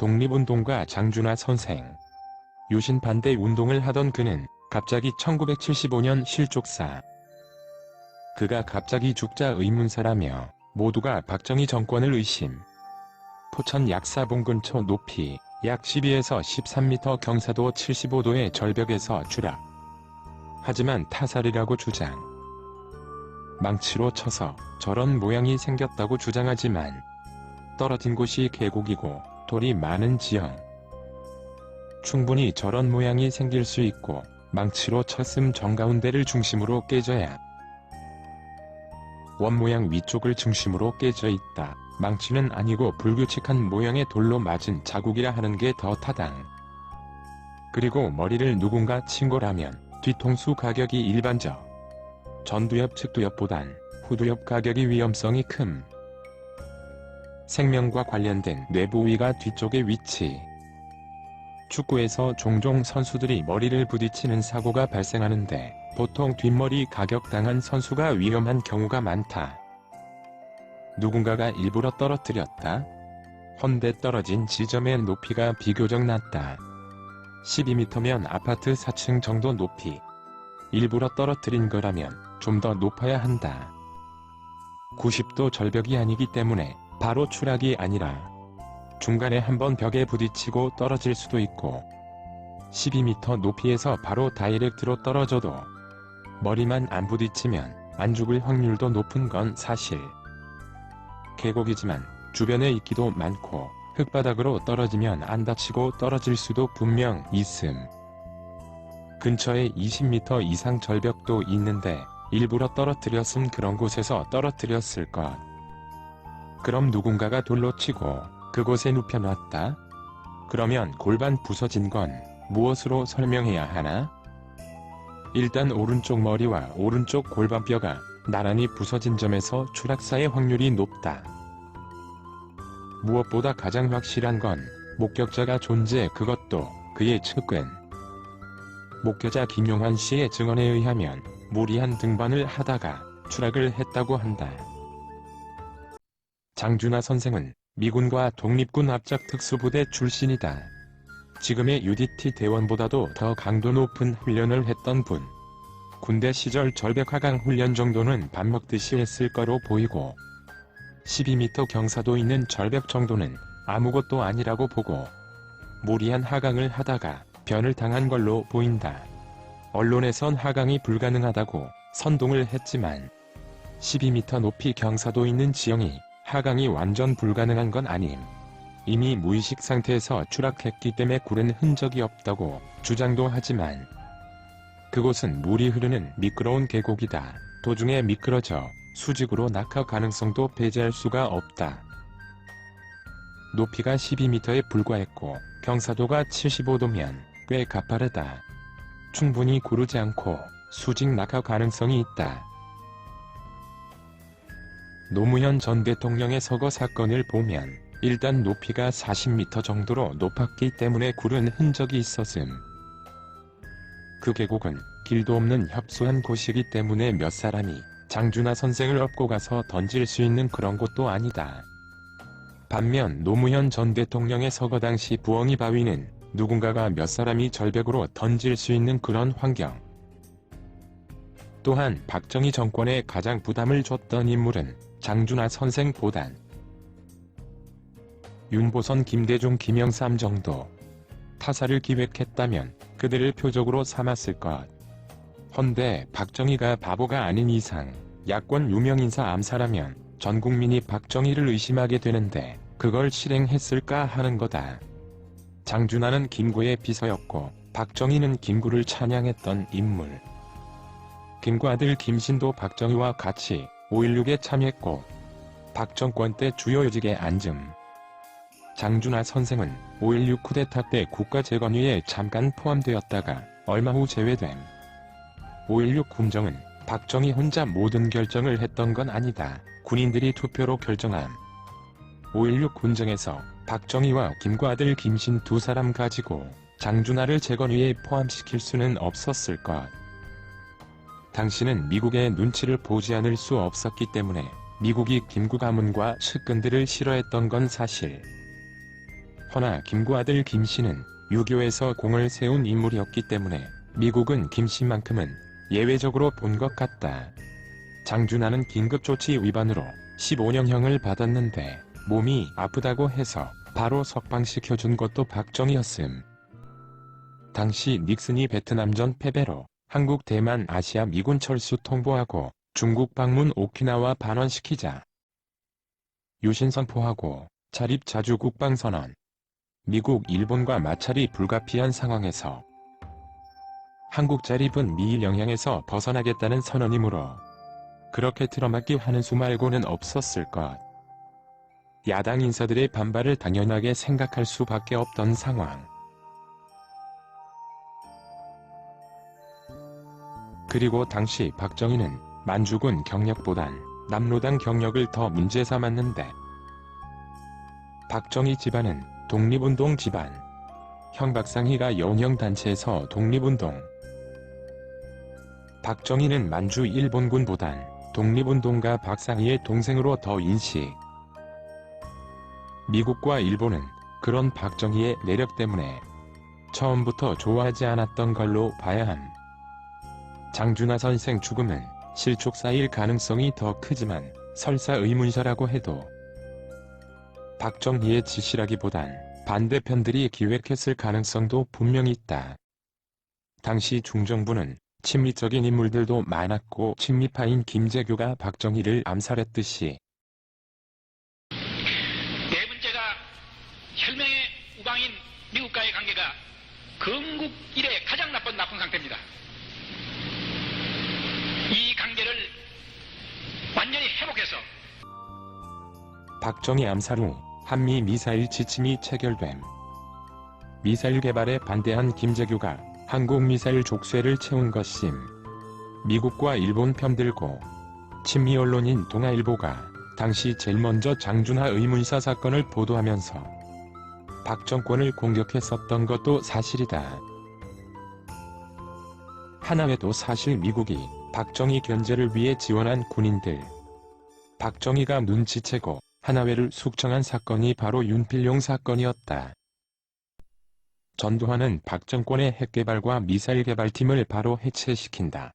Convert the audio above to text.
독립운동가 장준하 선생. 유신 반대 운동을 하던 그는 갑자기 1975년 실족사. 그가 갑자기 죽자 의문사라며 모두가 박정희 정권을 의심. 포천 약사봉 근처 높이 약 12에서 13m 경사도 75도의 절벽에서 추락. 하지만 타살이라고 주장. 망치로 쳐서 저런 모양이 생겼다고 주장하지만 떨어진 곳이 계곡이고 돌이 많은 지형. 충분히 저런 모양이 생길 수 있고 망치로 쳤음 정가운데를 중심으로 깨져야 원 모양 위쪽을 중심으로 깨져 있다. 망치는 아니고 불규칙한 모양의 돌로 맞은 자국이라 하는 게 더 타당. 그리고 머리를 누군가 친 거라면 뒤통수 가격이 일반적. 전두엽 측두엽보단 후두엽 가격이 위험성이 큼. 생명과 관련된 뇌부위가 뒤쪽에 위치. 축구에서 종종 선수들이 머리를 부딪히는 사고가 발생하는데 보통 뒷머리 가격당한 선수가 위험한 경우가 많다. 누군가가 일부러 떨어뜨렸다. 헌데 떨어진 지점의 높이가 비교적 낮다. 12m면 아파트 4층 정도 높이. 일부러 떨어뜨린 거라면 좀 더 높아야 한다. 90도 절벽이 아니기 때문에 바로 추락이 아니라 중간에 한번 벽에 부딪히고 떨어질 수도 있고 12m 높이에서 바로 다이렉트로 떨어져도 머리만 안 부딪히면 안 죽을 확률도 높은 건 사실. 계곡이지만 주변에 이끼도 많고 흙바닥으로 떨어지면 안 다치고 떨어질 수도 분명 있음. 근처에 20m 이상 절벽도 있는데 일부러 떨어뜨렸음 그런 곳에서 떨어뜨렸을 것. 그럼 누군가가 돌로 치고 그곳에 눕혀놨다? 그러면 골반 부서진 건 무엇으로 설명해야 하나? 일단 오른쪽 머리와 오른쪽 골반뼈가 나란히 부서진 점에서 추락사의 확률이 높다. 무엇보다 가장 확실한 건 목격자가 존재 그것도 그의 측근. 목격자 김용환 씨의 증언에 의하면 무리한 등반을 하다가 추락을 했다고 한다. 장준하 선생은 미군과 독립군 합작 특수부대 출신이다. 지금의 UDT 대원보다도 더 강도 높은 훈련을 했던 분. 군대 시절 절벽 하강 훈련 정도는 밥 먹듯이 했을 거로 보이고 12m 경사도 있는 절벽 정도는 아무것도 아니라고 보고 무리한 하강을 하다가 변을 당한 걸로 보인다. 언론에선 하강이 불가능하다고 선동을 했지만 12m 높이 경사도 있는 지형이 하강이 완전 불가능한 건 아님. 이미 무의식 상태에서 추락했기 때문에 구른 흔적이 없다고 주장도 하지만 그곳은 물이 흐르는 미끄러운 계곡이다. 도중에 미끄러져 수직으로 낙하 가능성도 배제할 수가 없다. 높이가 12m에 불과했고 경사도가 75도면 꽤 가파르다. 충분히 구르지 않고 수직 낙하 가능성이 있다. 노무현 전 대통령의 서거 사건을 보면 일단 높이가 40m 정도로 높았기 때문에 구른 흔적이 있었음. 그 계곡은 길도 없는 협소한 곳이기 때문에 몇 사람이 장준하 선생을 업고 가서 던질 수 있는 그런 곳도 아니다. 반면 노무현 전 대통령의 서거 당시 부엉이 바위는 누군가가 몇 사람이 절벽으로 던질 수 있는 그런 환경. 또한 박정희 정권에 가장 부담을 줬던 인물은 장준하 선생보단 윤보선, 김대중, 김영삼 정도. 타살을 기획했다면 그들을 표적으로 삼았을 것. 헌데 박정희가 바보가 아닌 이상 야권 유명인사 암살하면 전 국민이 박정희를 의심하게 되는데 그걸 실행했을까 하는 거다. 장준하는 김구의 비서였고 박정희는 김구를 찬양했던 인물. 김구 아들 김신도 박정희와 같이 5.16에 참여했고 박정권 때 주요 요직에 앉음. 장준하 선생은 5.16 쿠데타 때 국가재건위에 잠깐 포함되었다가 얼마 후 제외됨. 5.16 군정은 박정희 혼자 모든 결정을 했던 건 아니다. 군인들이 투표로 결정함. 5.16 군정에서 박정희와 김구 아들 김신 두 사람 가지고 장준하를 재건위에 포함시킬 수는 없었을 것. 당시는 미국의 눈치를 보지 않을 수 없었기 때문에 미국이 김구 가문과 측근들을 싫어했던 건 사실. 허나 김구 아들 김씨는 유교에서 공을 세운 인물이었기 때문에 미국은 김씨만큼은 예외적으로 본 것 같다. 장준하는 긴급조치 위반으로 15년형을 받았는데 몸이 아프다고 해서 바로 석방시켜준 것도 박정희였음. 당시 닉슨이 베트남전 패배로 한국 대만 아시아 미군 철수 통보하고 중국 방문 오키나와 반환시키자 유신 선포하고 자립 자주 국방선언. 미국 일본과 마찰이 불가피한 상황에서 한국 자립은 미일 영향에서 벗어나겠다는 선언이므로 그렇게 틀어막기 하는 수 말고는 없었을 것. 야당 인사들의 반발을 당연하게 생각할 수밖에 없던 상황. 그리고 당시 박정희는 만주군 경력보단 남로당 경력을 더 문제 삼았는데 박정희 집안은 독립운동 집안. 형 박상희가 영형단체에서 독립운동. 박정희는 만주 일본군보단 독립운동가 박상희의 동생으로 더 인식. 미국과 일본은 그런 박정희의 내력 때문에 처음부터 좋아하지 않았던 걸로 봐야 함. 장준하 선생 죽음은 실족사일 가능성이 더 크지만 설사 의문사라고 해도 박정희의 지시라기보단 반대편들이 기획했을 가능성도 분명히 있다. 당시 중정부는 친미적인 인물들도 많았고 친미파인 김재규가 박정희를 암살했듯이 네 번째가 혈맹의 우방인 미국과의 관계가 건국 이래 가장 나쁜 상태입니다. 이 관계를 완전히 회복해서 박정희 암살 후 한미 미사일 지침이 체결됨. 미사일 개발에 반대한 김재규가 한국 미사일 족쇄를 채운 것임. 미국과 일본 편들고 친미 언론인 동아일보가 당시 제일 먼저 장준하 의문사 사건을 보도하면서 박정권을 공격했었던 것도 사실이다. 하나외도 사실 미국이 박정희 견제를 위해 지원한 군인들. 박정희가 눈치채고 하나회를 숙청한 사건이 바로 윤필용 사건이었다. 전두환은 박정권의 핵개발과 미사일 개발팀을 바로 해체시킨다.